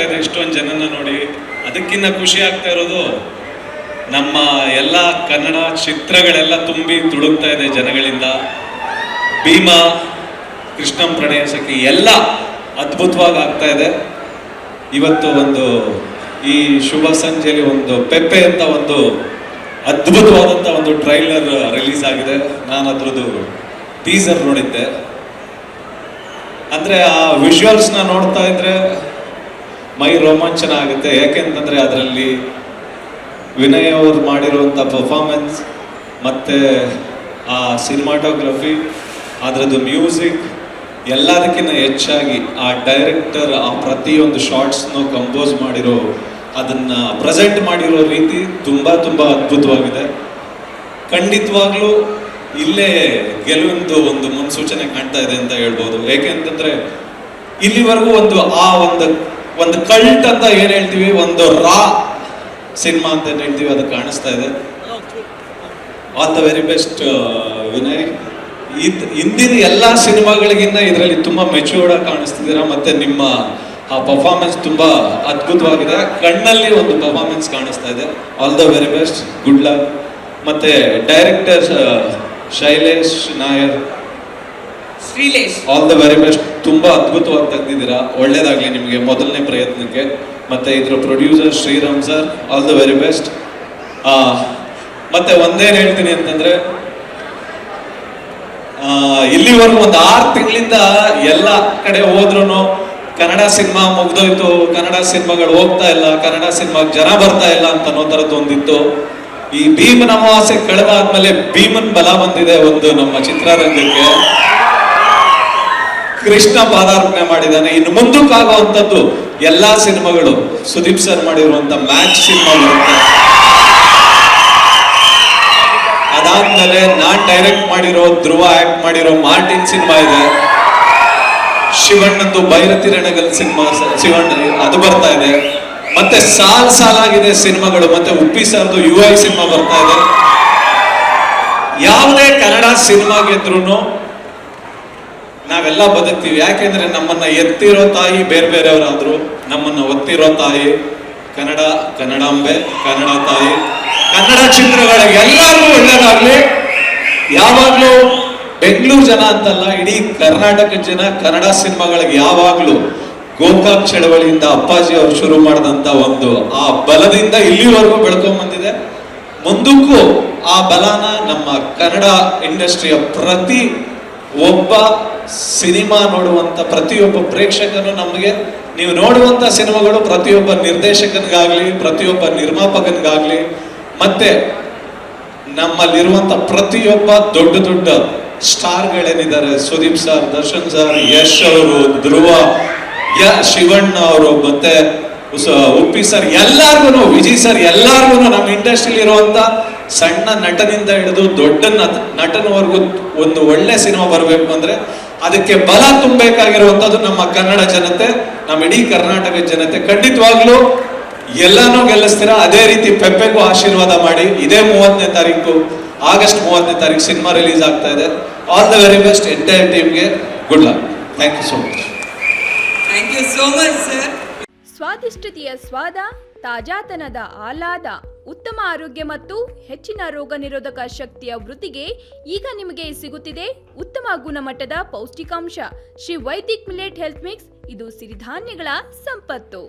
ಆಗ್ತಾ ಇದೆ ಇಷ್ಟೊಂದು ಜನನ ನೋಡಿ. ಅದಕ್ಕಿಂತ ಖುಷಿ ಆಗ್ತಾ ಇರೋದು ನಮ್ಮ ಎಲ್ಲ ಕನ್ನಡ ಚಿತ್ರಗಳೆಲ್ಲ ತುಂಬಿ ತುಳುಕ್ತಾ ಇದೆ ಜನಗಳಿಂದ. ಭೀಮಾ, ಕೃಷ್ಣಂ ಪ್ರಣಯ ಸಖಿ ಎಲ್ಲ ಅದ್ಭುತವಾಗಿ ಆಗ್ತಾ ಇದೆ. ಇವತ್ತು ಒಂದು ಈ ಶುಭ ಸಂಜೆಯಲ್ಲಿ ಒಂದು ಪೆಪ್ಪೆ ಅಂತ ಒಂದು ಅದ್ಭುತವಾದಂಥ ಒಂದು ಟ್ರೈಲರ್ ರಿಲೀಸ್ ಆಗಿದೆ. ನಾನು ಅದ್ರದ್ದು ಟೀಸರ್ ನೋಡಿದ್ದೆ. ಅಂದರೆ ಆ ವಿಜುವಲ್ಸ್ನ ನೋಡ್ತಾ ಇದ್ರೆ ಮೈ ರೋಮಾಂಚನ ಆಗುತ್ತೆ. ಯಾಕೆಂತಂದರೆ ಅದರಲ್ಲಿ ವಿನಯ್ ಅವರು ಮಾಡಿರುವಂಥ ಪರ್ಫಾರ್ಮೆನ್ಸ್ ಮತ್ತು ಆ ಸಿನಿಮಾಟೋಗ್ರಫಿ, ಅದರದ್ದು ಮ್ಯೂಸಿಕ್, ಎಲ್ಲದಕ್ಕಿಂತ ಹೆಚ್ಚಾಗಿ ಆ ಡೈರೆಕ್ಟರ್ ಆ ಪ್ರತಿಯೊಂದು ಶಾರ್ಟ್ಸ್ನು ಕಂಪೋಸ್ ಮಾಡಿರೋ, ಅದನ್ನು ಪ್ರೆಸೆಂಟ್ ಮಾಡಿರೋ ರೀತಿ ತುಂಬ ತುಂಬ ಅದ್ಭುತವಾಗಿದೆ. ಖಂಡಿತವಾಗ್ಲೂ ಇಲ್ಲೇ ಗೆಲುವಿಂದು ಒಂದು ಮುನ್ಸೂಚನೆ ಕಾಣ್ತಾ ಇದೆ ಅಂತ ಹೇಳ್ಬೋದು. ಏಕೆಂತಂದ್ರೆ ಇಲ್ಲಿವರೆಗೂ ಒಂದು ಕಲ್ಟ್ ಅಂತ ಏನ್ ಹೇಳ್ತೀವಿ, ಒಂದು ರಾ ಸಿನಿಮಾ ಅಂತ ಏನ್ ಹೇಳ್ತೀವಿ, ಅದು ಕಾಣಿಸ್ತಾ ಇದೆ. All the very best Vinay. ಹಿಂದಿನ ಎಲ್ಲ ಸಿನಿಮಾಗಳಿಗಿಂತ ಇದರಲ್ಲಿ ತುಂಬಾ ಮೆಚೂರ್ಡ್ ಆಗಿ ಕಾಣಿಸ್ತಿದ್ದೀರಾ. ಮತ್ತೆ ನಿಮ್ಮ ಆ ಪರ್ಫಾರ್ಮೆನ್ಸ್ ತುಂಬಾ ಅದ್ಭುತವಾಗಿದೆ. ಕಣ್ಣಲ್ಲಿ ಒಂದು ಪರ್ಫಾರ್ಮೆನ್ಸ್ ಕಾಣಿಸ್ತಾ ಇದೆ. All the very best, good luck. ಮತ್ತೆ director Shailesh Nair, all the very best. ತುಂಬಾ ಅದ್ಭುತವಾಗಿ ತೆಗೆದಿದ್ದೀರಾ. ಒಳ್ಳೇದಾಗ್ಲಿ ನಿಮಗೆ ಮೊದಲನೇ ಪ್ರಯತ್ನಕ್ಕೆ. ಮತ್ತೆ ಇದರ producer Shriram sir, all the very best. ಮತ್ತೆ ಒಂದೇನು ಹೇಳ್ತೀನಿ ಅಂತಂದ್ರೆ, ಇಲ್ಲಿವರೆಗೂ ಒಂದು 6 ತಿಂಗಳಿಂದ ಎಲ್ಲ ಕಡೆ ಹೋದ್ರು ಕನ್ನಡ ಸಿನಿಮಾ ಮುಗ್ದೋಯ್ತು, ಕನ್ನಡ ಸಿನಿಮಾಗಳು ಹೋಗ್ತಾ ಇಲ್ಲ, ಕನ್ನಡ ಸಿನಿಮಾಗೆ ಜನ ಬರ್ತಾ ಇಲ್ಲ ಅಂತ ಅನ್ನೋ ಥರದ್ದು ಒಂದಿತ್ತು. ಈ ಭೀಮನ ಅಮಾವಾಸ್ಯೆ ಕಳೆದಾದ್ಮೇಲೆ ಭೀಮನ್ ಬಲ ಬಂದಿದೆ ಒಂದು ನಮ್ಮ ಚಿತ್ರರಂಗಕ್ಕೆ. ಕೃಷ್ಣ ಪಾದಾರ್ಪಣೆ ಮಾಡಿದ್ದಾನೆ. ಇನ್ನು ಮುಂದಕ್ಕಾಗುವಂಥದ್ದು ಎಲ್ಲಾ ಸಿನಿಮಾಗಳು ಸುದೀಪ್ ಸರ್ ಮಾಡಿರುವಂತ ಮ್ಯಾಚ್ ಸಿನಿಮಾ ಬರುತ್ತೆ. ಅದಾದ್ಮೇಲೆ ನಾನ್ ಡೈರೆಕ್ಟ್ ಮಾಡಿರೋ, ಧ್ರುವ ಆಕ್ಟ್ ಮಾಡಿರೋ ಮಾರ್ಟಿನ್ ಸಿನಿಮಾ ಇದೆ. ಶಿವಣ್ಣಂದು ಭೈರತಿ ರಣಗಲ್ ಸಿನಿಮಾ, ಶಿವಣ್ಣ ಅದು ಬರ್ತಾ ಇದೆ. ಮತ್ತೆ ಸಾಲಾಗಿದೆ ಸಿನಿಮಾಗಳು. ಮತ್ತೆ ಉಪ್ಪಿ ಸರ್ದು UI ಸಿನಿಮಾ ಬರ್ತಾ ಇದೆ. ಯಾವುದೇ ಕನ್ನಡ ಸಿನಿಮಾ ಗೆದ್ರೂ ನಾವೆಲ್ಲ ಬದುಕ್ತೀವಿ. ಯಾಕೆಂದ್ರೆ ನಮ್ಮನ್ನ ಎತ್ತಿರೋ ತಾಯಿ ಬೇರೆ ಬೇರೆಯವರಾದ್ರು, ನಮ್ಮನ್ನ ಒತ್ತಿರೋ ತಾಯಿ ಕನ್ನಡ, ಕನ್ನಡಾಂಬೆ, ಕನ್ನಡ ತಾಯಿ. ಕನ್ನಡ ಚಿತ್ರಗಳಿಗೆ ಎಲ್ಲರಿಗೂ ಒಳ್ಳೇದಾಗ್ಲಿ. ಯಾವಾಗ್ಲೂ ಬೆಂಗಳೂರು ಜನ ಅಂತಲ್ಲ, ಇಡೀ ಕರ್ನಾಟಕದ ಜನ ಕನ್ನಡ ಸಿನಿಮಾಗಳಿಗೆ ಯಾವಾಗ್ಲೂ ಗೋಕಾಕ್ ಚಳವಳಿಯಿಂದ ಅಪ್ಪಾಜಿ ಅವರು ಶುರು ಮಾಡಿದಂತ ಒಂದು ಆ ಬಲದಿಂದ ಇಲ್ಲಿವರೆಗೂ ಬೆಳ್ಕೊಂಡ್ ಬಂದಿದೆ. ಮುಂದಕ್ಕೂ ಆ ಬಲನ ನಮ್ಮ ಕನ್ನಡ ಇಂಡಸ್ಟ್ರಿಯ ಪ್ರತಿ ಒಬ್ಬ ಸಿನಿಮಾ ನೋಡುವಂತ ಪ್ರತಿಯೊಬ್ಬ ಪ್ರೇಕ್ಷಕನು, ನಮಗೆ ನೀವು ನೋಡುವಂತ ಸಿನಿಮಾಗಳು ಪ್ರತಿಯೊಬ್ಬ ನಿರ್ದೇಶಕನಿಗಾಗ್ಲಿ, ಪ್ರತಿಯೊಬ್ಬ ನಿರ್ಮಾಪಕನಿಗಾಗ್ಲಿ, ಮತ್ತೆ ನಮ್ಮಲ್ಲಿರುವಂತ ಪ್ರತಿಯೊಬ್ಬ ದೊಡ್ಡ ದೊಡ್ಡ ಸ್ಟಾರ್ಗಳೇನಿದ್ದಾರೆ, ಸುದೀಪ್ ಸರ್, ದರ್ಶನ್ ಸರ್, ಯಶ್ ಅವರು, ಧ್ರುವ, ಶಿವಣ್ಣ ಅವರು, ಮತ್ತೆ ಉಪ್ಪಿ ಸರ್, ಎಲ್ಲಾರ್ಗು, ವಿಜಯ್ ಸರ್, ಎಲ್ಲಾರ್ಗು ನಮ್ಮ ಇಂಡಸ್ಟ್ರಿಯಲ್ಲಿ ಇರುವಂತ ಸಣ್ಣ ನಟನಿಂದ ಹಿಡಿದು ದೊಡ್ಡ ನಟನವರೆಗೂ ಒಂದು ಒಳ್ಳೆ ಸಿನಿಮಾ ಬರಬೇಕು ಅಂದ್ರೆ ಅದಕ್ಕೆ ಬಲ ತುಂಬಬೇಕಾಗಿರುವಂತದ್ದು ನಮ್ಮ ಕನ್ನಡ ಜನತೆ, ನಮ್ಮ ಇಡೀ ಕರ್ನಾಟಕದ ಜನತೆ. ಖಂಡಿತವಾಗ್ಲೂ ಎಲ್ಲಾನು ಗೆಲ್ಲಿಸ್ತೀರಾ. ಅದೇ ರೀತಿ ಪೆಪ್ಪೆಗೂ ಆಶೀರ್ವಾದ ಮಾಡಿ. ಇದೇ 30ನೇ ತಾರೀಕು, ಆಗಸ್ಟ್ 30ನೇ ತಾರೀಕು ಸಿನಿಮಾ ರಿಲೀಸ್ ಆಗ್ತಾ ಇದೆ. All the very best entire ಟೀಮ್ಗೆ. Good luck. Thank you so much. Thank you so much sir. ಸ್ವಾದಿಷ್ಟತೆಯ ಸ್ವಾದ, ತಾಜಾತನದ ಆಹ್ಲಾದ, ಉತ್ತಮ ಆರೋಗ್ಯ ಮತ್ತು ಹೆಚ್ಚಿನ ರೋಗ ನಿರೋಧಕ ಶಕ್ತಿಯ ವೃದ್ಧಿಗೆ ಈಗ ನಿಮಗೆ ಸಿಗುತ್ತಿದೆ ಉತ್ತಮ ಗುಣಮಟ್ಟದ ಪೌಷ್ಟಿಕಾಂಶ Shri Vaidik millet health mix. ಇದು ಸಿರಿಧಾನ್ಯಗಳ ಸಂಪತ್ತು.